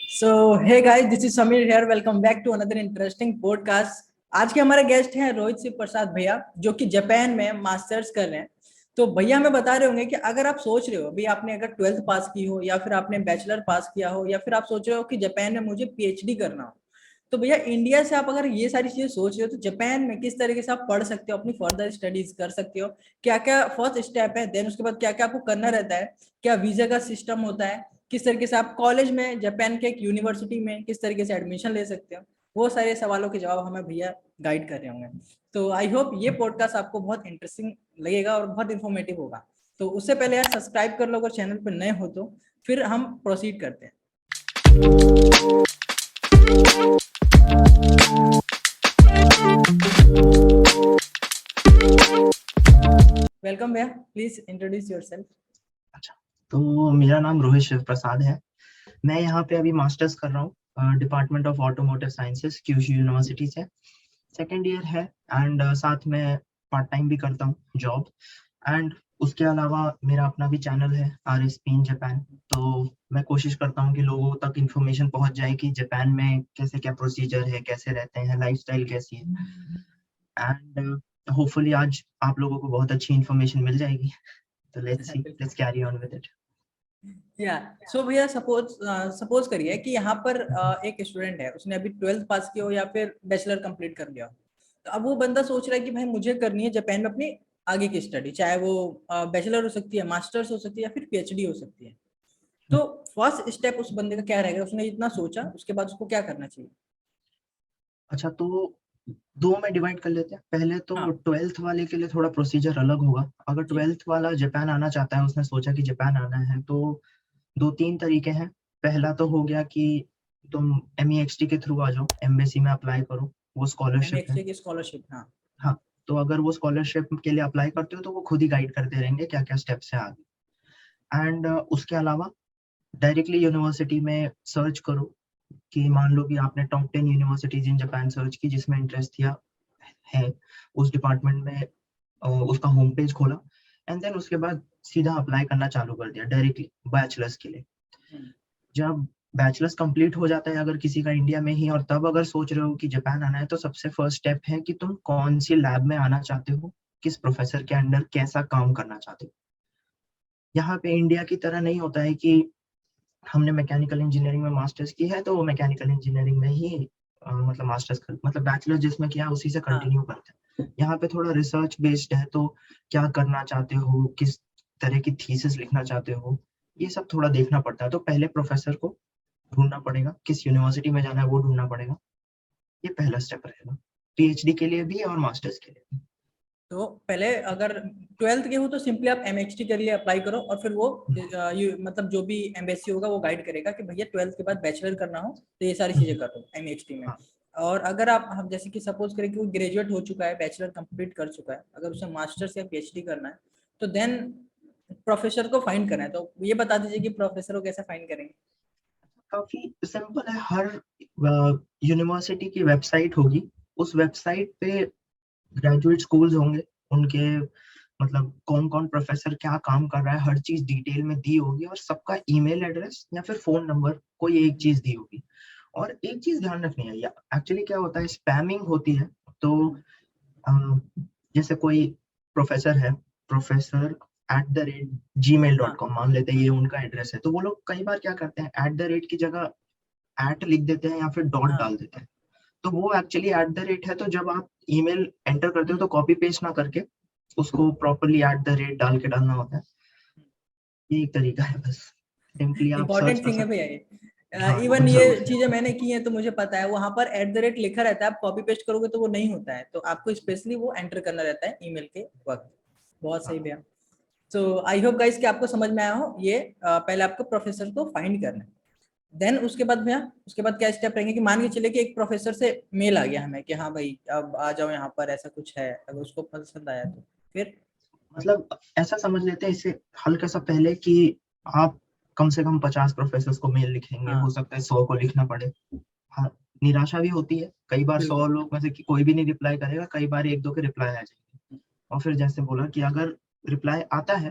So hey guys, this is Sameer here. Welcome back to another interesting podcast. आज के हमारे guest हैं रोहित सिंह प्रसाद भैया, जो कि जापान में मास्टर्स कर रहे हैं। तो भैया हमें बता रहे होंगे कि अगर आप सोच रहे हो अभी आपने अगर 12th पास की हो या फिर आपने बैचलर पास किया हो या फिर आप सोच रहे हो कि जापान में मुझे पीएचडी करना हो, तो भैया इंडिया से आप अगर ये सारी चीजें सोच रहे हो तो जापान में किस तरीके से आप पढ़ सकते हो, अपनी फर्दर स्टडीज कर सकते हो, क्या क्या फर्स्ट स्टेप है, देन उसके बाद क्या क्या आपको करना रहता है, क्या वीजा का सिस्टम होता है, किस तरीके से आप कॉलेज में जापान के एक यूनिवर्सिटी में किस तरीके से एडमिशन ले सकते हो, वो सारे सवालों के जवाब हमें भैया गाइड कर रहे होंगे। तो आई होप ये पॉडकास्ट आपको बहुत इंटरेस्टिंग लगेगा और बहुत इन्फॉर्मेटिव होगा। तो उससे पहले यार सब्सक्राइब कर लो अगर चैनल पर नए हो तो, फिर हम प्रोसीड करते हैं। वेलकम भैया, प्लीज इंट्रोड्यूस योरसेल्फ। अच्छा, तो मेरा नाम रोहित शिव प्रसाद है। मैं यहाँ पे अभी मास्टर्स कर रहा हूँ department of automotive sciences Kyushu university से। सेकेंड ईयर है एंड साथ में पार्ट टाइम भी करता हूँ जॉब। एंड उसके अलावा मेरा अपना भी चैनल है RSP इन जापान। तो मैं कोशिश करता हूँ कि लोगों तक इंफॉर्मेशन पहुँच जाए कि जापान में कैसे क्या प्रोसीजर है, कैसे रहते हैं, लाइफस्टाइल कैसी है। एंड होपफुली आज आप लोगों को बहुत अच्छी इंफॉर्मेशन मिल जाएगी। तो let's carry on with it. या सो भैया सपोज करिए कि यहाँ पर एक स्टूडेंट है, उसने अभी 12th पास किया हो या फिर बैचलर कंप्लीट कर लिया हो। तो अब वो बंदा सोच रहा है कि भाई मुझे करनी है जापान में अपनी आगे की स्टडी, चाहे वो बैचलर हो सकती है, मास्टर्स हो सकती है या फिर पीएचडी हो सकती है। तो फर्स्ट स्टेप उस बंदे का क्या रहेगा? उसने इतना सोचा, उसके बाद उसको क्या करना चाहिए? अच्छा, तो दो में डिवाइड कर लेते हैं। पहले तो हाँ 12th वाले के लिए थोड़ा प्रोसीजर अलग होगा। अगर जी 12th वाला जापान आना चाहता है, उसने सोचा कि जापान आना है, तो दो तीन तरीके हैं। पहला तो हो गया कि तुम MEXT के थ्रू आ जाओ, एम्बेसी में अप्लाई करो, वो स्कॉलरशिप है। एमएक्सए की स्कॉलरशिप। हाँ हाँ, तो अगर वो स्कॉलरशिप के लिए अप्लाई करते हो तो वो खुद ही गाइड करते रहेंगे क्या क्या स्टेप्स है आगे। एंड उसके अलावा डायरेक्टली यूनिवर्सिटी में सर्च करो कि मान लो कि आपने top 10 universities in Japan search की जिसमें इंटरेस्ट किया है, उस डिपार्टमेंट में उसका होम पेज खोला एंड देन उसके बाद सीधा अप्लाई करना चालू कर दिया डायरेक्टली बैचलर्स के लिए। जब बैचलर्स कंप्लीट हो जाता है अगर किसी का इंडिया में ही, और तब अगर सोच रहे हो कि जापान आना है, तो सबसे फर्स्ट स्टेप है कि तुम कौन सी लैब में आना चाहते हो, किस प्रोफेसर के अंडर कैसा काम करना चाहते हो। यहाँ पे इंडिया की तरह नहीं होता है कि हमने मैकेनिकल इंजीनियरिंग में मास्टर्स की है तो वो मैकेनिकल इंजीनियरिंग में ही मतलब मास्टर्स कर मतलब बैचलर जिसमें किया उसी से हाँ। कंटिन्यू करते हैं। यहाँ पे थोड़ा रिसर्च बेस्ड है, तो क्या करना चाहते हो, किस तरह की थीसिस लिखना चाहते हो, ये सब थोड़ा देखना पड़ता है। तो पहले प्रोफेसर को ढूंढना पड़ेगा, किस यूनिवर्सिटी में जाना है वो ढूंढना पड़ेगा। ये पहला स्टेप रहेगा PhD के लिए भी और मास्टर्स के लिए भी। तो पहले अगर 12th के हो तो सिंपली आप एमएक्सटी के लिए अप्लाई करो और फिर वो मतलब जो भी एम्बेसी होगा वो गाइड करेगा कि भैया 12th के बाद बैचलर करना हो तो ये सारी चीजें करो एमएक्सटी में। हाँ, और अगर आप हम जैसे कि सपोज करें कि वो ग्रेजुएट हो चुका है, बैचलर कंप्लीट कर चुका है, अगर उसे मास्टर्स या पीएचडी करना है तो देन प्रोफेसर को फाइंड करना है। तो ये बता दीजिए कि प्रोफेसर को कैसे फाइंड करेंगे? काफी सिंपल है। हर यूनिवर्सिटी की वेबसाइट होगी, उस वेबसाइट पे ग्रेजुएट स्कूल्स होंगे, उनके मतलब कौन कौन प्रोफेसर क्या काम कर रहा है हर चीज डिटेल में दी होगी, और सबका ईमेल एड्रेस या फिर फोन नंबर कोई एक चीज दी होगी। और एक चीज ध्यान रखनी है, या एक्चुअली क्या होता है, स्पैमिंग होती है। तो अ, जैसे कोई प्रोफेसर है, हाँ professor@gmail.com मान लेते हैं ये उनका एड्रेस है, तो वो लोग कई बार क्या करते हैं, @ की जगह लिख देते हैं या फिर डॉट हाँ। डाल देते हैं। तो वो एक्चुअली @ है, तो जब आप ईमेल एंटर करते हो तो कॉपी पेस्ट ना करके उसको प्रॉपरली @ डाल के डालना होता है। ये एक तरीका है बस। सिंपली आप सर्च इंपॉर्टेंट कर थिंग है सकते भैया ये। हैं। हाँ, इवन बहुत ये जरूरी है। चीजें मैंने की है तो मुझे पता है, वहां पर @ लिखा रहता है, आप कॉपी पेस्ट करोगे तो वो नहीं होता है, तो आपको स्पेशली वो एंटर करना रहता है ईमेल के वक्त। बहुत सही हाँ, भैया। तो आई होप गाइस कि आपको समझ में आया हो ये। पहले आपको प्रोफेसर को फाइंड करना है, देन उसके बाद भैया उसके बाद क्या स्टेप रहेंगे? कि मान के चले कि एक प्रोफेसर से मेल आ गया हमें कि हाँ भाई अब आ जाओ यहाँ पर, ऐसा कुछ है, अगर उसको पसंद आया तो फिर? मतलब ऐसा समझ लेते हैं इसे हल्का सा पहले कि आप कम से कम 50 प्रोफेसर को मेल लिखेंगे, हो हाँ सकता है 100 को लिखना पड़े। हाँ, निराशा भी होती है कई बार, 100 बिल्कुल। लोग में से कोई भी नहीं रिप्लाई करेगा, कई बार एक दो के रिप्लाई आ जाएंगे। और फिर जैसे बोला कि अगर रिप्लाई आता है,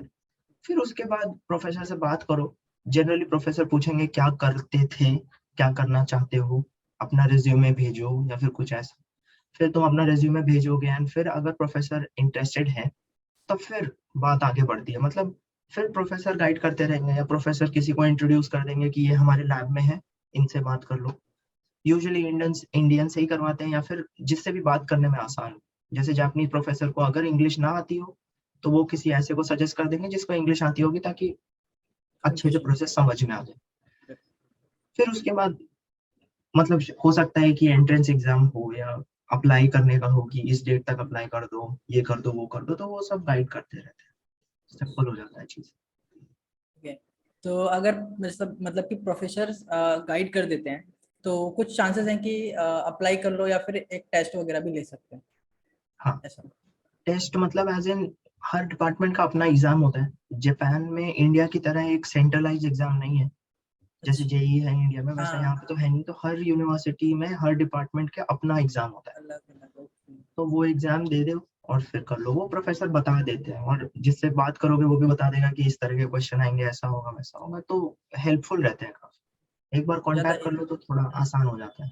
फिर उसके बाद प्रोफेसर से बात करो। जनरली प्रोफेसर पूछेंगे क्या करते थे, क्या करना चाहते हो, अपना रिज्यूमे भेजो या फिर कुछ ऐसा। फिर तुम अपना रिज्यूमे भेजोगे एंड फिर अगर प्रोफेसर इंटरेस्टेड है तो फिर बात आगे बढ़ती है। मतलब फिर प्रोफेसर गाइड करते रहेंगे या प्रोफेसर किसी को इंट्रोड्यूस कर देंगे कि ये हमारे लैब में है, इनसे बात कर लो। यूजुअली इंडियन से ही करवाते हैं या फिर जिससे भी बात करने में आसान हो। जैसे जापानीज प्रोफेसर को अगर इंग्लिश ना आती हो तो वो किसी ऐसे को सजेस्ट कर देंगे जिसको इंग्लिश आती होगी, ताकि अच्छे से प्रोसेस समझ में आ जाए। फिर उसके बाद मतलब हो सकता है कि एंट्रेंस एग्जाम हो या अप्लाई करने का हो कि इस डेट तक अप्लाई कर दो, ये कर दो, वो कर दो, तो वो सब गाइड करते रहते हैं। सिंपल हो जाता है चीज। ओके। तो अगर मतलब कि प्रोफेसर गाइड कर देते हैं तो कुछ चांसेस हैं कि अप्लाई कर लो या फिर एक टेस्ट वगैरह भी ले सकते हैं हाँ, ऐसा। टेस्ट मतलब एज इन हर डिपार्टमेंट का अपना एग्जाम होता है। जापान में इंडिया की तरह एक सेंट्रलाइज एग्जाम नहीं है। जैसे अच्छा। जेई है इंडिया में, वैसा यहाँ पे हाँ, तो है नहीं। तो हर यूनिवर्सिटी में हर डिपार्टमेंट के अपना एग्जाम होता है। अलग अलग, ओके। तो वो एग्जाम दे दो और फिर कर लो। वो प्रोफेसर बता देते हैं और जिससे बात करोगे वो भी बता देगा कि इस तरह के क्वेश्चन आएंगे, ऐसा होगा वैसा होगा। तो हेल्पफुल रहते हैं काफी। एक बार ज्यादा। कांटेक्ट कर लो तो थोड़ा आसान हो जाता है।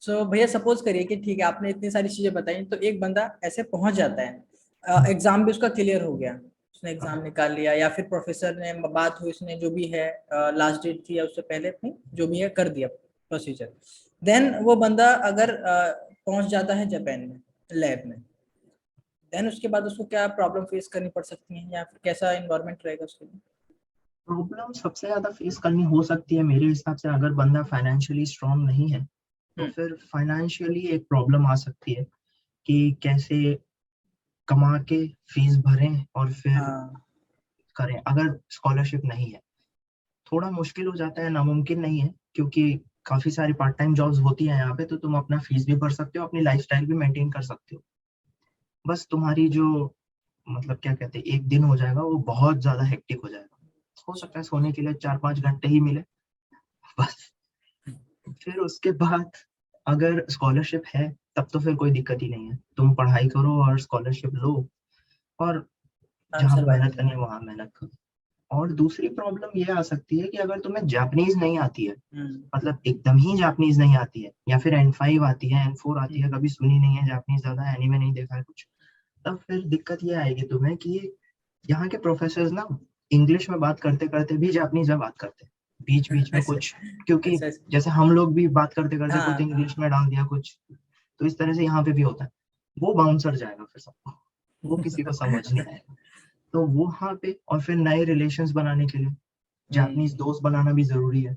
सो भैया सपोज करिए कि ठीक है, आपने इतनी सारी चीजें बताई, तो एक बंदा ऐसे पहुंच जाता है, एग्जाम भी उसका क्लियर हो गया, उसने हाँ, एग्जाम निकाल लिया या फिर प्रोफेसर ने बात हुई, उसने जो भी है लास्ट डेट थी या उससे पहले अपनी जो भी है कर दिया प्रोसीजर। देन वो बंदा अगर पहुंच जाता है जापान में लैब में, देन उसके बाद उसको क्या प्रॉब्लम फेस करनी पड़ सकती है या फिर कैसा इन्वायरमेंट रहेगा उसके लिए? प्रॉब्लम सबसे ज्यादा फेस करनी हो सकती है मेरे हिसाब से अगर बंदा फाइनेंशियली स्ट्रांग नहीं है। तो हम्म। फिर फाइनेंशियली एक प्रॉब्लम आ सकती है कि कैसे कमा के फीस भरें और फिर हाँ। करें अगर स्कॉलरशिप नहीं है। थोड़ा मुश्किल हो जाता है, नामुमकिन नहीं है, क्योंकि काफी सारी पार्ट टाइम जॉब्स होती हैं यहाँ पे। तो तुम अपना फीस भी भर सकते हो, अपनी लाइफस्टाइल भी मेंटेन कर सकते हो। बस तुम्हारी जो मतलब क्या कहते हैं एक दिन हो जाएगा वो बहुत ज्यादा हेक्टिक हो जाएगा। हो सकता है सोने के लिए 4-5 घंटे ही मिले बस। फिर उसके बाद अगर स्कॉलरशिप है तब तो फिर कोई दिक्कत ही नहीं है। तुम पढ़ाई करो और स्कॉलरशिप लो और हम जहाँ पे सर्वाइव मेहनत करना करनी है है। वहां मेहनत करो। और दूसरी प्रॉब्लम ये आ सकती है कि अगर तुम्हें जापानीज नहीं आती है, हम्म। मतलब एकदम ही जापानीज नहीं आती है, या फिर N5 आती है, N4 आती है, हम्म। कभी सुनी नहीं है जापानीज, ज्यादा एनीमे नहीं देखा है कुछ, तब फिर दिक्कत ये आएगी तुम्हें कि यहाँ के प्रोफेसर ना इंग्लिश में बात करते करते भी जापानीज में बात करते हैं बीच बीच में ऐसे। कुछ। क्योंकि अच्छा। जैसे हम लोग भी बात करते करते कुछ हाँ इंग्लिश हाँ। में डाल दिया कुछ, तो इस तरह से यहाँ पे भी होता है। वो बाउंसर जाएगा फिर सबको, वो किसी को समझ नहीं आएगा। तो वो वहाँ पे और फिर नए रिलेशंस बनाने के लिए जापानीज हम्म। दोस्त बनाना भी जरूरी है।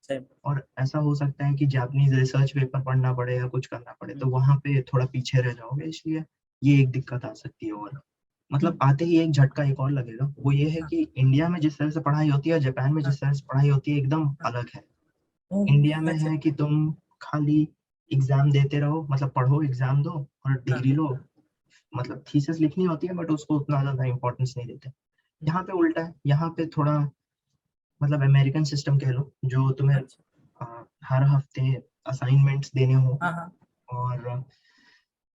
सही। और ऐसा हो सकता है कि जापानीज रिसर्च पेपर पढ़ना पड़े या कुछ करना पड़े, तो वहां पे थोड़ा पीछे रह जाओगे। इसलिए ये एक दिक्कत आ सकती है। और मतलब आते ही एक झटका एक और लगेगा, वो ये है कि इंडिया में जिस तरह से पढ़ाई होती है, जापान में हाँ जिस तरह से पढ़ाई होती है, एकदम हाँ। अलग है। ओह, इंडिया में अच्छा। है कि तुम खाली एग्जाम देते रहो, मतलब पढ़ो, एग्जाम दो और हाँ। डिग्री लो। मतलब थीसिस लिखनी होती है बट उसको उतना ज्यादा इंपॉर्टेंस नहीं देते। यहाँ पे उल्टा है। यहाँ पे थोड़ा मतलब अमेरिकन सिस्टम कह लो, जो तुम्हें अच्छा। हर हफ्ते असाइनमेंट्स देने हो। हाँ हाँ। और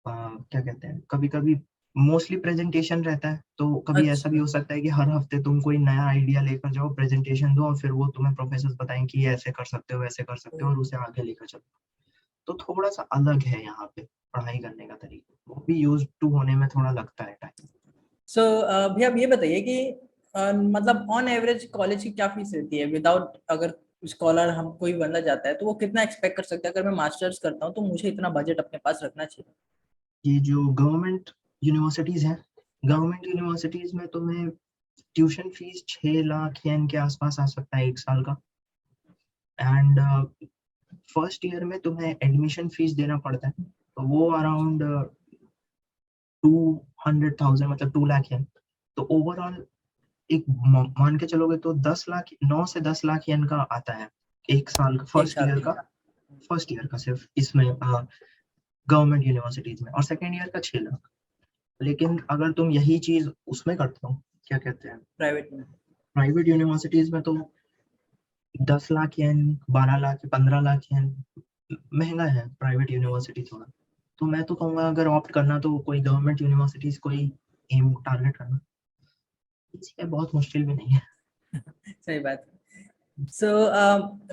क्या कहते हैं, कभी कभी मोस्टली प्रेजेंटेशन रहता है। तो कभी ऐसा भी अच्छा। हो सकता है कि हर हफ्ते तुम कोई नया आइडिया लेकर जाओ, प्रेजेंटेशन दो और फिर वो तुम्हें प्रोफेसर बताएं कि ये ऐसे कर सकते हो, वैसे कर सकते हो, ओह। और उसे आगे लेकर चलो। तो थोड़ा सा अलग है यहाँ पे पढ़ाई करने का तरीका। वो भी यूज टू होने में थोड़ा लगता है टाइम। सो भैया आप ये बताइए कि मतलब ऑन एवरेज कॉलेज की क्या फीस रहती है विदाउट, अगर स्कॉलर हम कोई बंदा जाता है तो वो कितना एक्सपेक्ट कर सकता है? अगर मैं मास्टर्स करता हूँ तो मुझे इतना बजट अपने पास रखना चाहिए। ये जो गवर्नमेंट यूनिवर्सिटीज हैं, हाँ। गवर्नमेंट यूनिवर्सिटीज में तुम्हें ट्यूशन फीस 6 लाख येन के आसपास आ सकता है 1 साल का। एंड फर्स्ट ईयर में तुम्हें एडमिशन फीस देना पड़ता है, तो वो अराउंड 200,000, मतलब 2 लाख येन। तो ओवरऑल एक मान के चलोगे तो 10 लाख, 9 से 10 लाख येन का आता है 1 साल का, एक साल का। फर्स्ट ईयर का सिर्फ इसमें गवर्नमेंट यूनिवर्सिटीज में। और सेकेंड ईयर का 6 लाख। लेकिन अगर तुम यही चीज उसमें करते हो, क्या कहते हैं, प्राइवेट में। प्राइवेट यूनिवर्सिटीज में, तो 10 लाख येन, 12 लाख, 15 लाख येन महंगा है प्राइवेट यूनिवर्सिटी थोड़ा। तो मैं तो कहूंगा अगर ऑप्ट करना तो कोई गवर्नमेंट यूनिवर्सिटीज कोई एम टारगेट करना। इसी है, बहुत मुश्किल भी नहीं है। सही बात है। सो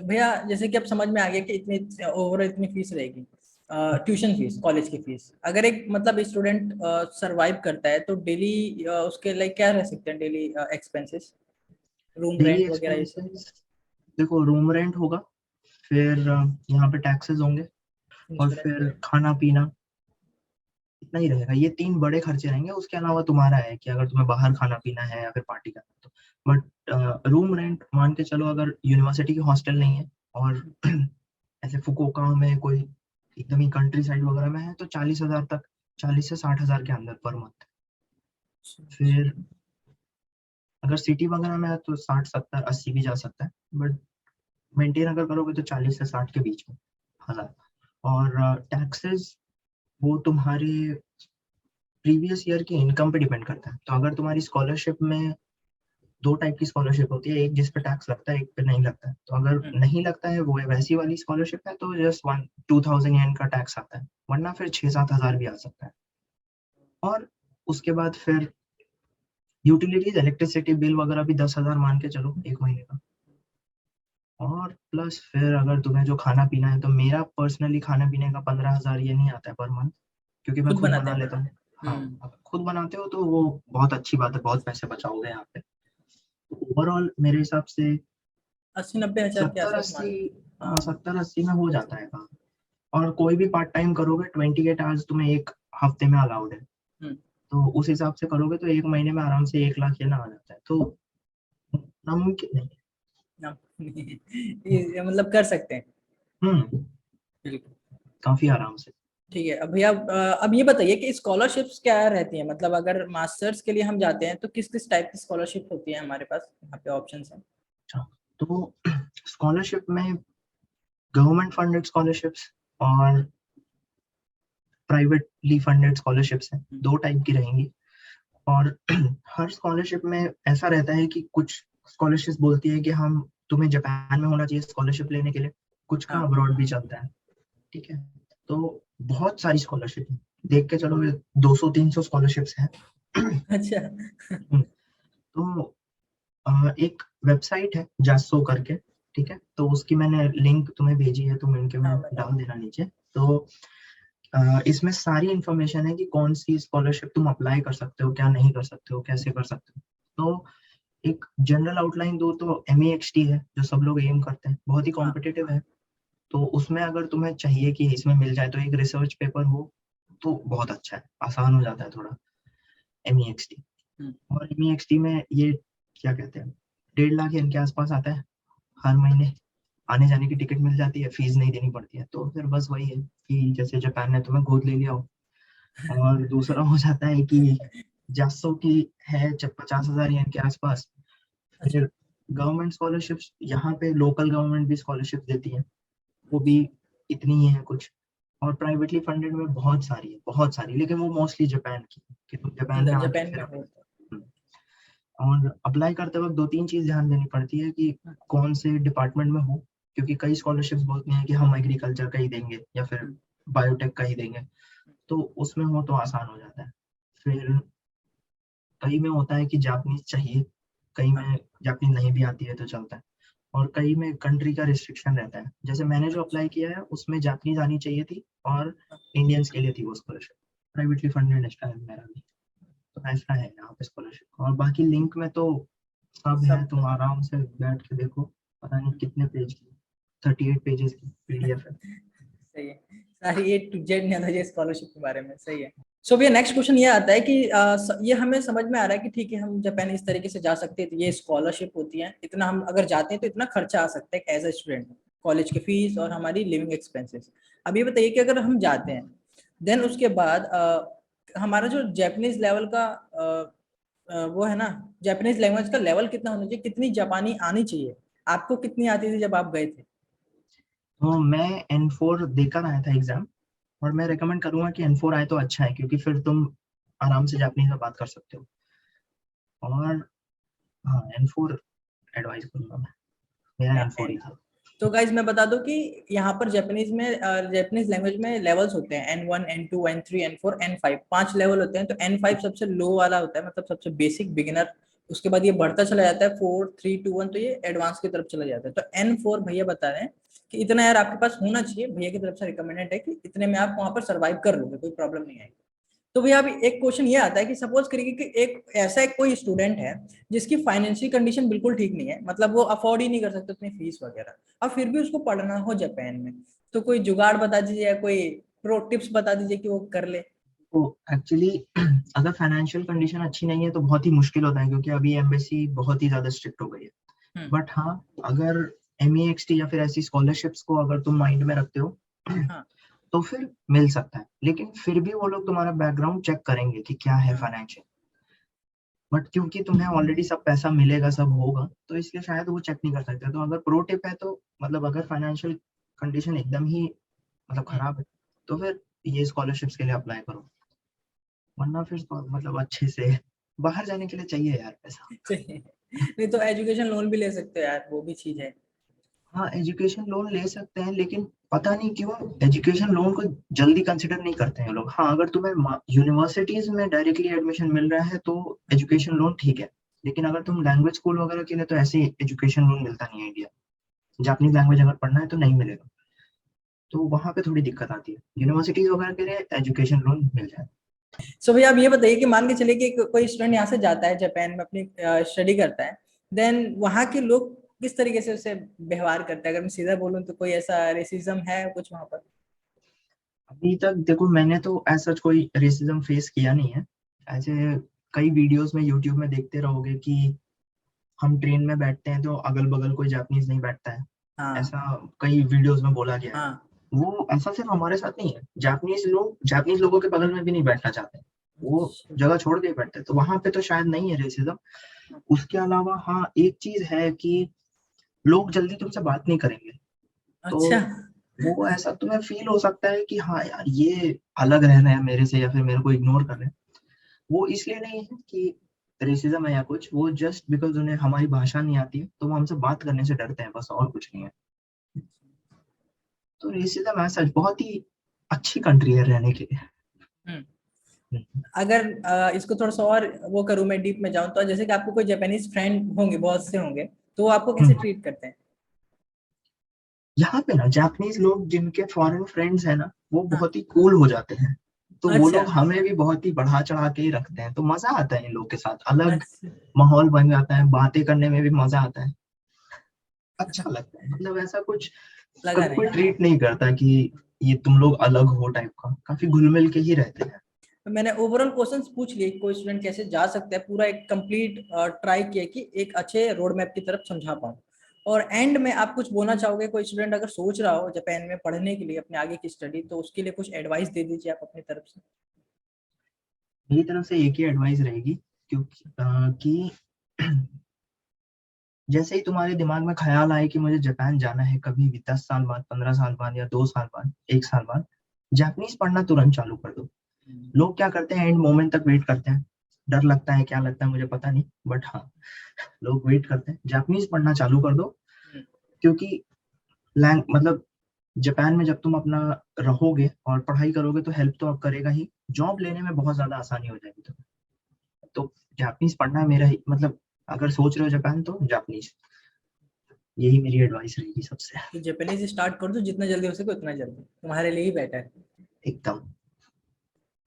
भैया जैसे कि अब समझ में आ गया कि इतनी ओवर इतनी फीस रहेगी, ट्यूशन फीस, कॉलेज की फीस। अगर एक मतलब स्टूडेंट सरवाइव करता है तो डेली उसके लाइक क्या रह सकते हैं daily expenses, room daily rent वगैरह ये सब? एक्सपेंसेस, देखो रूम रेंट होगा, फिर यहाँ पे टैक्सेस होंगे, और इंश्योरेंस फिर वगैरह? खाना पीना, इतना ही रहेगा। ये तीन बड़े खर्चे रहेंगे। उसके अलावा तुम्हारा है कि अगर तुम्हें बाहर खाना पीना है या फिर पार्टी करना है तो। बट रूम रेंट मान के चलो, अगर यूनिवर्सिटी की हॉस्टल नहीं है और ऐसे फुकुओका में कोई एकदम ही कंट्री साइड वगैरह में है तो 40,000 तक, 40 से 60,000 के अंदर पर मंथ। फिर अगर सिटी वगैरह में है तो 60, 70, 80 भी जा सकता है। बट मेंटेन अगर करोगे तो 40 से 60 के बीच में हजार। और टैक्सेस वो तुम्हारे प्रीवियस ईयर की इनकम पे डिपेंड करता है। तो अगर तुम्हारी स्कॉलरशिप में दो टाइप की स्कॉलरशिप होती है, एक जिस पे टैक्स लगता है, एक पे नहीं लगता है। तो अगर नहीं लगता है, वो वैसी वाली स्कॉलरशिप है, तो जस्ट 1-2,000 येन का टैक्स आता है, वरना फिर 6-7 हजार भी आ सकता है। और उसके बाद फिर यूटिलिटीज, इलेक्ट्रिसिटी बिल वगैरह भी 10,000 मान के चलो एक महीने का। और प्लस फिर अगर तुम्हें जो खाना पीना है, तो मेरा पर्सनली खाने पीने का 15,000 ये नहीं आता है पर मंथ, क्योंकि मैं खुद खुद बनाते बना हैं लेता बट? हूँ। हाँ, अगर खुद बनाते हो तो वो बहुत अच्छी बात है, बहुत पैसे बचाओगे यहाँ पे। ओवरऑल मेरे हिसाब से 80-90 हजार के सत्तर आसपास मान अस्सी लो। हाँ, हाँ। 70-80 में हो जाता है काम। और कोई भी पार्ट टाइम करोगे, 28 आवर्स तुम्हें एक हफ्ते में अलाउड है, हम्म। तो उस हिसाब से करोगे तो एक महीने में आराम से 1 लाख ये ना आ जाता है। तो नामुमकिन नहीं ना- है। ये मतलब कर सकते हैं। हम्म, बिल्कुल। काफी आराम से। ठीक है। अब भैया अब ये बताइए कि स्कॉलरशिप्स क्या रहती हैं, मतलब अगर मास्टर्स के लिए हम जाते हैं तो किस किस टाइप की स्कॉलरशिप होती है हमारे पास, यहाँ पे ऑप्शंस हैं? अच्छा, तो स्कॉलरशिप में गवर्नमेंट फंडेड स्कॉलरशिप्स और प्राइवेटली फंडेड स्कॉलरशिप्स हैं, दो टाइप की रहेंगी। और हर स्कॉलरशिप में ऐसा रहता है कि कुछ स्कॉलरशिप बोलती है कि हम तुम्हें जापान में होना चाहिए स्कॉलरशिप लेने के लिए, कुछ का हाँ। अब्रॉड भी चलता है। ठीक है, तो बहुत सारी स्कॉलरशिप है, देख के चलो 200-300 स्कॉलरशिप्स हैं। अच्छा। तो एक वेबसाइट है जासो करके, ठीक है, तो उसकी मैंने लिंक तुम्हें भेजी है, तुम इनके में हाँ मैंने। डाल देना नीचे। तो इसमें सारी इंफॉर्मेशन है कि कौन सी स्कॉलरशिप तुम अप्लाई कर सकते हो, क्या नहीं कर सकते हो, कैसे कर सकते हो। तो एक जनरल आउटलाइन दो तो MEXT है, जो सब लोग एम करते हैं, बहुत ही हाँ। कॉम्पिटिटिव है। तो उसमें अगर तुम्हें चाहिए कि इसमें मिल जाए, तो एक रिसर्च पेपर हो तो बहुत अच्छा है, आसान हो जाता है थोड़ा MEXT। हम्म। और MEXT में ये क्या कहते हैं, 1.5 लाख इनके आसपास आता है हर महीने। आने जाने की टिकट मिल जाती है, फीस नहीं देनी पड़ती है। तो फिर बस वही है कि जैसे जापान ने तुम्हें गोद ले लिया हो। और दूसरा हो जाता है कि जासो की है जब 50,000 येन के आसपास। अच्छा। फिर गवर्नमेंट स्कॉलरशिप्स, यहाँ पे लोकल गवर्नमेंट भी स्कॉलरशिप देती है, वो भी इतनी ही है कुछ। और प्राइवेटली फंडेड में बहुत सारी है, बहुत सारी, लेकिन वो मोस्टली जापान की, कि तुम जापान में आके जापान फिर में हो तो। हम्म। और अप्लाई करते वक्त दो तीन चीज ध्यान देनी पड़ती है कि कौन से डिपार्टमेंट में हो, क्योंकि कई स्कॉलरशिप्स बोलती हैं कि हम एग्रीकल्चर का ही देंगे या फिर बायोटेक का ही देंगे, तो उसमें हो तो आसान हो जाता है। फिर कई में होता है कि जापानीज चाहिए, कई हाँ। में जापानीज नहीं भी आती है तो चलता है। और कई में कंट्री का रिस्ट्रिक्शन रहता है, जैसे मैंने जो अच्छा। अप्लाई किया है उसमें जापानीज आनी चाहिए थी, और इंडियंस के लिए थी वो स्कॉलरशिप, प्राइवेटली फंडेड है मेरा भी। तो ऐसा है यहाँ पे स्कॉलरशिप। और बाकी लिंक में तो सब है, सब। तुम आराम से बैठ के देखो। पता नहीं कितने पेज की, 38 पेजेस की PDF है। सही है। सारी A to Z नॉलेज है स्कॉलरशिप के बारे में, सही है। सो भैया नेक्स्ट क्वेश्चन ये आता है कि ये हमें समझ में आ रहा है कि ठीक है हम जापान इस तरीके से जा सकते हैं, तो ये स्कॉलरशिप होती है, इतना हम अगर जाते हैं तो इतना खर्चा आ सकता है एज ए स्टूडेंट, कॉलेज की फीस और हमारी लिविंग एक्सपेंसेस। अब ये बताइए कि अगर हम जाते हैं देन उसके बाद हमारा जो जापानीज लेवल का वो है ना, जापानीज लैंग्वेज का लेवल कितना होना चाहिए, कितनी जापानी आनी चाहिए? आपको कितनी आती थी जब आप गए थे? तो मैं N4 देकर आया था एग्जाम, और मैं रेकमेंड करूंगा कि N4 आए तो अच्छा है, क्योंकि फिर तुम आराम से जापानीज में बात कर सकते हो। और हाँ, N4 एडवाइस करूंगा मैं, मेरा या N4 ही था। तो गाइज मैं बता दूं कि यहाँ पर जापानीज में जापानीज लैंग्वेज में लेवल्स होते हैं, N1 N2 N3 N4 N5, 5 level होते हैं। तो N5 सबसे लो वाला होता है, मतलब सबसे बेसिक बिगिनर उसके बाद ये बढ़ता चला जाता है 4 3 2 1, तो ये एडवांस की तरफ चला जाता है। तो N4 भैया बता रहे हैं कि इतना यार आपके पास होना चाहिए, भैया की तरफ से रिकमेंडेड है कि इतने में आप वहां पर सर्वाइव कर लोगे, कोई प्रॉब्लम नहीं आएगी। तो भैया अभी एक क्वेश्चन ये आता है कि सपोज करिए कि एक कोई स्टूडेंट है जिसकी फाइनेंशियल कंडीशन बिल्कुल ठीक नहीं है, मतलब वो अफोर्ड ही नहीं कर सकते अपनी फीस वगैरह, और फिर भी उसको पढ़ना हो जापान में, तो कोई जुगाड़ बता दीजिए या कोई प्रो टिप्स बता दीजिए कि वो कर ले। तो एक्चुअली अगर फाइनेंशियल कंडीशन अच्छी नहीं है तो बहुत ही मुश्किल होता है, क्योंकि अभी एम्बेसी बहुत ही ज्यादा स्ट्रिक्ट हो गई है। बट हाँ, अगर MEXT या फिर ऐसी स्कॉलरशिप्स को अगर तुम माइंड में रखते हो हाँ, तो फिर मिल सकता है, लेकिन फिर भी वो लोग तुम्हारा बैकग्राउंड चेक करेंगे कि क्या है फाइनेंशियल। बट क्योंकि तुम्हें ऑलरेडी सब पैसा मिलेगा, सब होगा, तो इसलिए शायद वो चेक नहीं कर सकते। तो अगर प्रो टिप है तो मतलब अगर फाइनेंशियल कंडीशन एकदम ही मतलब खराब है तो फिर ये स्कॉलरशिप्स के लिए अप्लाई करो, वरना फिर तो मतलब अच्छे से बाहर जाने के लिए चाहिए यार पैसा। नहीं तो एजुकेशन लोन भी ले सकते हो यार, वो भी चीज है। हाँ, एजुकेशन लोन ले सकते हैं, लेकिन पता नहीं क्यों एजुकेशन लोन को जल्दी कंसिडर नहीं करते हैं लोग। हाँ, अगर तुम्हें यूनिवर्सिटीज में डायरेक्टली एडमिशन मिल रहा है तो एजुकेशन लोन ठीक है, लेकिन अगर तुम लैंग्वेज स्कूल वगैरह के लिए तो ऐसे एजुकेशन लोन मिलता नहीं है इंडिया। जापानीज लैंग्वेज अगर पढ़ना है तो नहीं मिलेगा, तो वहां पे थोड़ी दिक्कत आती है। यूनिवर्सिटीज वगैरह के लिए एजुकेशन लोन मिल जाए। सो भैया आप ये बताइए कि मान के चलिए कि कोई स्टूडेंट यहाँ से जाता है जापान में अपनी स्टडी करता है, देन वहाँ के लोग किस तरीके से उससे व्यवहार करते हैं? अगर मैं सीधा बोलूँ तो कोई ऐसा रेसिज्म है कुछ वहाँ पर? अभी तक देखो, मैंने तो ऐसा कोई रेसिज्म फेस किया नहीं है। ऐसे कई वीडियोस में यूट्यूब में देखते रहोगे कि हम ट्रेन में बैठते हैं तो अगल बगल कोई जापानीज नहीं बैठता है, हाँ, ऐसा कई वीडियोस में बोला गया है। हाँ, वो ऐसा सिर्फ हमारे साथ नहीं है, जापानीज लोगों के बगल में भी नहीं बैठना चाहते, वो जगह छोड़ के ही बैठते हैं, तो वहां पे तो शायद नहीं है रेसिज्म। उसके अलावा हाँ, एक चीज है कि लोग जल्दी तुमसे बात नहीं करेंगे। तो अच्छा, वो ऐसा तुम्हें फील हो सकता है कि हाँ यार, ये अलग रह रहे हैं मेरे से या फिर मेरे को इग्नोर कर रहे हैं। वो इसलिए नहीं है कि रेसिज्म है या कुछ, वो जस्ट बिकॉज उन्हें हमारी भाषा नहीं आती है तो वो हमसे बात करने से डरते हैं, बस और कुछ नहीं है। तो रेसिज्म ऐसा बहुत ही अच्छी कंट्री है रहने के लिए। अगर इसको थोड़ा सा और वो करूँ, मैं डीप में जाऊँ तो जैसे कि आपको कोई जापानीज फ्रेंड होंगे, बहुत से होंगे, तो वो आपको कैसे हम्म। ट्रीट करते हैं? यहाँ पे ना जापानीज लोग जिनके फॉरेन फ्रेंड्स हैं ना, वो हाँ, बहुत ही कूल हो जाते हैं। तो वो अच्छा, लोग हमें भी बहुत ही बढ़ा चढ़ा के ही रखते हैं, तो मजा आता है इन लोग के साथ, अलग अच्छा, माहौल बन जाता है, बातें करने में भी मजा आता है, अच्छा लगता है। मतलब ऐसा कुछ लगा कभी कोई नहीं। ट्रीट नहीं करता कि ये तुम लोग अलग हो टाइप का, काफी घुल मिल के ही रहते हैं। तो मैंने ओवरऑल क्वेश्चंस पूछ लिए कि कोई स्टूडेंट कैसे जा सकता है, पूरा एक कंप्लीट ट्राई किया कि एक अच्छे रोड मैप की तरफ समझा पाऊँ। और एंड में आप कुछ बोलना चाहोगे? कोई स्टूडेंट अगर सोच रहा हो जापान में पढ़ने के लिए अपने आगे की स्टडी, तो उसके लिए कुछ एडवाइस दे दीजिए आप अपनी तरफ से। मेरी तरफ से एक ही एडवाइस रहेगी, क्योंकि कि जैसे ही तुम्हारे दिमाग में ख्याल आए कि मुझे जापान जाना है कभी भी, 10 साल बाद, 15 साल बाद, या 2 साल बाद, 1 साल बाद, जापानीज पढ़ना तुरंत चालू कर दो। लोग क्या करते हैं, एंड मोमेंट तक वेट करते हैं। डर लगता है, क्या लगता है मुझे पता नहीं, बट हाँ, लोग वेट करते हैं। जापानीज पढ़ना चालू कर दो, क्योंकि मतलब जापान में जब तुम अपना रहोगे और पढ़ाई करोगे तो हेल्प तो अब करेगा ही, जॉब लेने में बहुत ज्यादा आसानी हो जाएगी तुम्हें। तो जापानीज पढ़ना मेरा ही मतलब, अगर सोच रहे हो जापान तो जापानीज, यही मेरी एडवाइस रहेगी सबसे। तो जापानीज स्टार्ट कर दो जितना जल्दी हो सके उतना जल्दी, तुम्हारे लिए ही बेटर है। एकदम।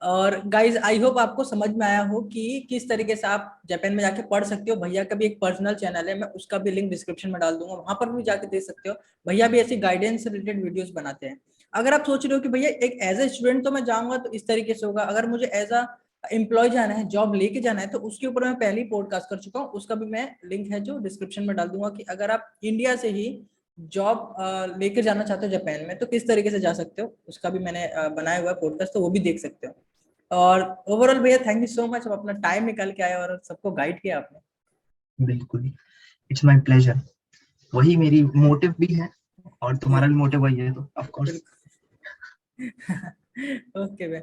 और गाइज आई होप आपको समझ में आया हो कि किस तरीके से आप जापान में जाके पढ़ सकते हो। भैया का भी एक पर्सनल चैनल है, मैं उसका भी लिंक डिस्क्रिप्शन में डाल दूंगा, वहां पर भी जाके देख सकते हो। भैया भी ऐसी गाइडेंस रिलेटेड वीडियोस बनाते हैं। अगर आप सोच रहे हो कि भैया एक एज ए स्टूडेंट तो मैं जाऊंगा तो इस तरीके से होगा, अगर मुझे एज अ एम्प्लॉय जाना है, जॉब लेके जाना है, तो उसके ऊपर मैं पहले ही पॉडकास्ट कर चुका हूँ, उसका भी मैं लिंक है जो डिस्क्रिप्शन में डाल दूंगा कि अगर आप इंडिया से ही जॉब लेकर जाना चाहते हो जापान में तो किस तरीके से जा सकते हो, उसका भी मैंने बनाया हुआ है पॉडकास्ट, तो वो भी देख सकते हो। और ओवरऑल भैया थैंक यू सो मच, अपना टाइम निकाल के आए और सबको गाइड किया आपने। बिल्कुल, इट्स माय प्लेजर। वही मेरी मोटिव भी है, और तुम्हारा भी मोटिव वही है, तो ऑफ कोर्स। बिल्कुल। ओके भैया।